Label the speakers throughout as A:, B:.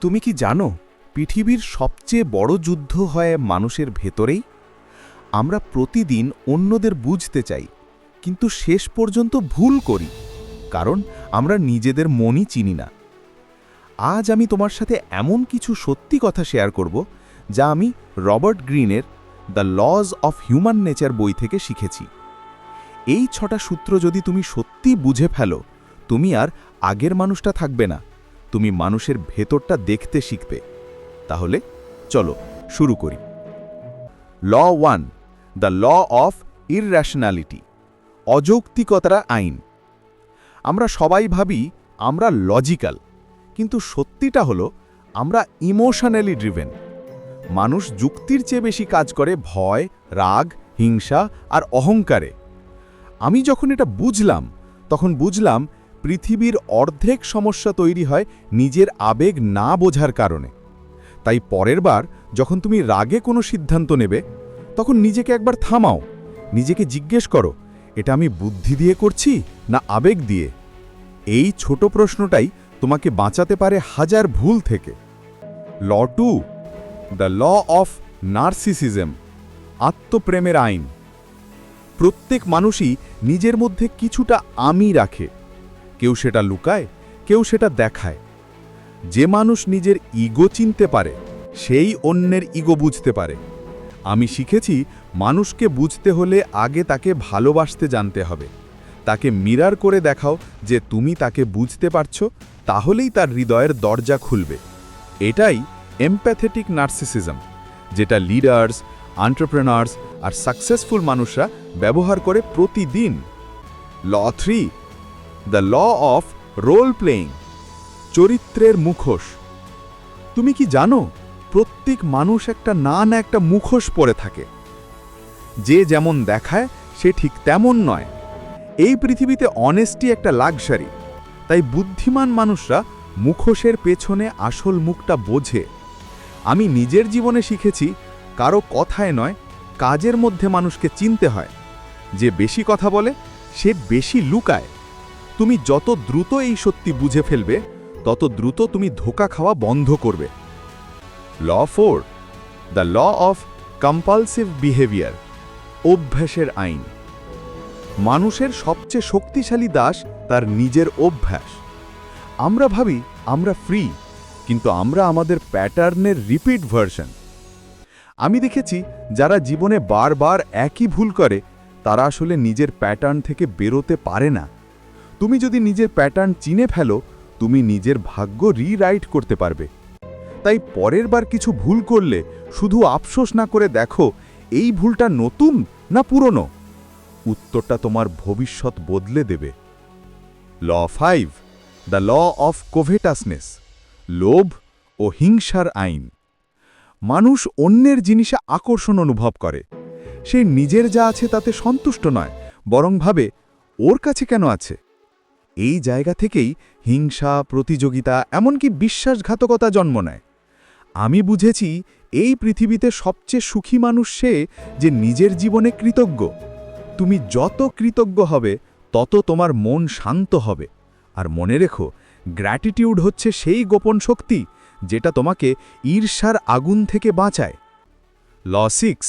A: তুমি কি জানো পৃথিবীর সবচেয়ে বড় যুদ্ধ হয় মানুষের ভেতরেই? আমরা প্রতিদিন অন্যদের বুঝতে চাই, কিন্তু শেষ পর্যন্ত ভুল করি, কারণ আমরা নিজেদের মনই চিনি না। আজ আমি তোমার সাথে এমন কিছু সত্যি কথা শেয়ার করব যা আমি রবার্ট গ্রিনের the lodge of human nature বই থেকে শিখেছি। এই 6টা সূত্র যদি তুমি সত্যি বুঝে ফেলো, তুমি আর আগের মানুষটা থাকবে না, তুমি মানুষের ভেতরটা দেখতে শিখবে। তাহলে চলো শুরু করি। ল 1, দ্য ল অফ ইররেশনালিটি, অযৌক্তিকতার আইন। আমরা সবাই ভাবি আমরা লজিক্যাল, কিন্তু সত্যিটা হলো আমরা ইমোশনালি ড্রিভেন। মানুষ যুক্তির চেয়ে বেশি কাজ করে ভয়, রাগ, হিংসা আর অহংকারে। আমি যখন এটা বুঝলাম, তখন বুঝলাম পৃথিবীর অর্ধেক সমস্যা তৈরি হয় নিজের আবেগ না বোঝার কারণে। তাই পরের বার যখন তুমি রাগে কোনো সিদ্ধান্ত নেবে, তখন নিজেকে একবার থামাও, নিজেকে জিজ্ঞেস করো, এটা আমি বুদ্ধি দিয়ে করছি না আবেগ দিয়ে? এই ছোট প্রশ্নটাই তোমাকে বাঁচাতে পারে হাজার ভুল থেকে। ল 2, দ্য ল অফ নার্সিসিজম, আত্মপ্রেমের আইন। প্রত্যেক মানুষই নিজের মধ্যে কিছুটা আমি রাখে, কেউ সেটা লুকায়, কেউ সেটা দেখায়। যে মানুষ নিজের ইগো চিনতে পারে, সেই অন্যের ইগো বুঝতে পারে। আমি শিখেছি মানুষকে বুঝতে হলে আগে তাকে ভালোবাসতে জানতে হবে। তাকে মিরার করে দেখাও যে তুমি তাকে বুঝতে পারছো, তাহলেই তার হৃদয়ের দরজা খুলবে। এটাই এমপ্যাথেটিক নার্সিসিজম, যেটা লিডার্স, এন্টারপ্রেনার্স আর সাকসেসফুল মানুষরা ব্যবহার করে প্রতিদিন। Law 3, the law of role playing, চরিত্রের মুখোশ। তুমি কি জানো প্রত্যেক মানুষ একটা না একটা মুখোশ পরে থাকে। যে যেমন দেখায় সে ঠিক তেমন নয়। এই পৃথিবীতে অনেস্টি একটা লাক্সারি, তাই বুদ্ধিমান মানুষরা মুখোশের পেছনে আসল মুখটা বোঝে। আমি নিজের জীবনে শিখেছি কারো কথায় নয়, কাজের মধ্যে মানুষকে চিনতে হয়। যে বেশি কথা বলে সে বেশি লুকায়। তুমি যত দ্রুত এই সত্যি বুঝে ফেলবে, তত দ্রুত তুমি ধোঁকা খাওয়া বন্ধ করবে। Law 4, the law of compulsive behaviour, অভ্যাসের আইন। মানুষের সবচেয়ে শক্তিশালী দাস তার নিজের অভ্যাস। আমরা ভাবি আমরা ফ্রি, কিন্তু আমরা আমাদের প্যাটার্নের রিপিট ভার্সন। আমি দেখেছি যারা জীবনে বারবার একই ভুল করে, তারা আসলে নিজের প্যাটার্ন থেকে বেরোতে পারে না। তুমি যদি নিজের প্যাটার্ন চিনে ফেলো, তুমি নিজের ভাগ্য রিরাইট করতে পারবে। তাই পরের বার কিছু ভুল করলে শুধু আফসোস না করে দেখো এই ভুলটা নতুন না পুরনো। উত্তরটা তোমার ভবিষ্যৎ বদলে দেবে। ল 5, দ্য ল অফ কোভেটাসনেস, লোভ ও হিংসার আইন। মানুষ অন্যের জিনিসে আকর্ষণ অনুভব করে। সে নিজের যা আছে তাতে সন্তুষ্ট নয়, বরং ভাবে ওর কাছে কেন আছে। এই জায়গা থেকেই হিংসা, প্রতিযোগিতা, এমনকি বিশ্বাসঘাতকতা জন্ম নেয়। আমি বুঝেছি এই পৃথিবীতে সবচেয়ে সুখী মানুষ সে যে নিজের জীবনে কৃতজ্ঞ। তুমি যত কৃতজ্ঞ হবে, তত তোমার মন শান্ত হবে। আর মনে রেখো, গ্র্যাটিটিউড হচ্ছে সেই গোপন শক্তি যেটা তোমাকে ঈর্ষার আগুন থেকে বাঁচায়। ল 6,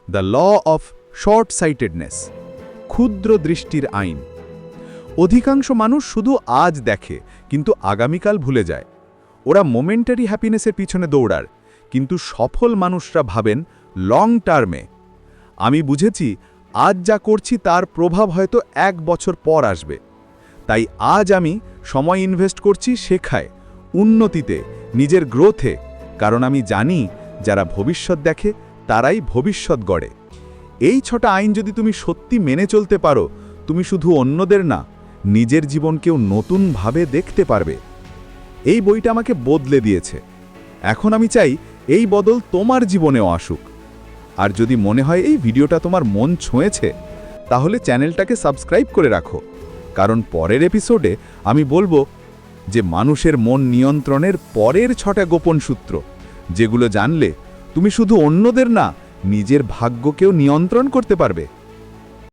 A: the law of short sightedness, ক্ষুদ্র দৃষ্টির আইন। অধিকাংশ মানুষ শুধু আজ দেখে, কিন্তু আগামীকাল ভুলে যায়। ওরা মোমেন্টারি হ্যাপিনেসের পিছনে দৌড়ার, কিন্তু সফল মানুষরা ভাবেন লং টার্মে। আমি বুঝেছি আজ যা করছি তার প্রভাব হয়তো 1 বছর পর আসবে। তাই আজ আমি সময় ইনভেস্ট করছি শেখায়, উন্নতিতে, নিজের গ্রোথে, কারণ আমি জানি যারা ভবিষ্যৎ দেখে তারাই ভবিষ্যৎ গড়ে। এই 6টা আইন যদি তুমি সত্যি মেনে চলতে পারো, তুমি শুধু অন্যদের না, নিজের জীবনকেও নতুনভাবে দেখতে পারবে। এই বইটা আমাকে বদলে দিয়েছে। এখন আমি চাই এই বদল তোমার জীবনেও আসুক। আর যদি মনে হয় এই ভিডিওটা তোমার মন ছুঁয়েছে, তাহলে চ্যানেলটাকে সাবস্ক্রাইব করে রাখো, কারণ পরের এপিসোডে আমি বলবো যে মানুষের মন নিয়ন্ত্রণের পরের 6টা গোপন সূত্র, যেগুলো জানলে তুমি শুধু অন্যদের না, নিজের ভাগ্যকেও নিয়ন্ত্রণ করতে পারবে।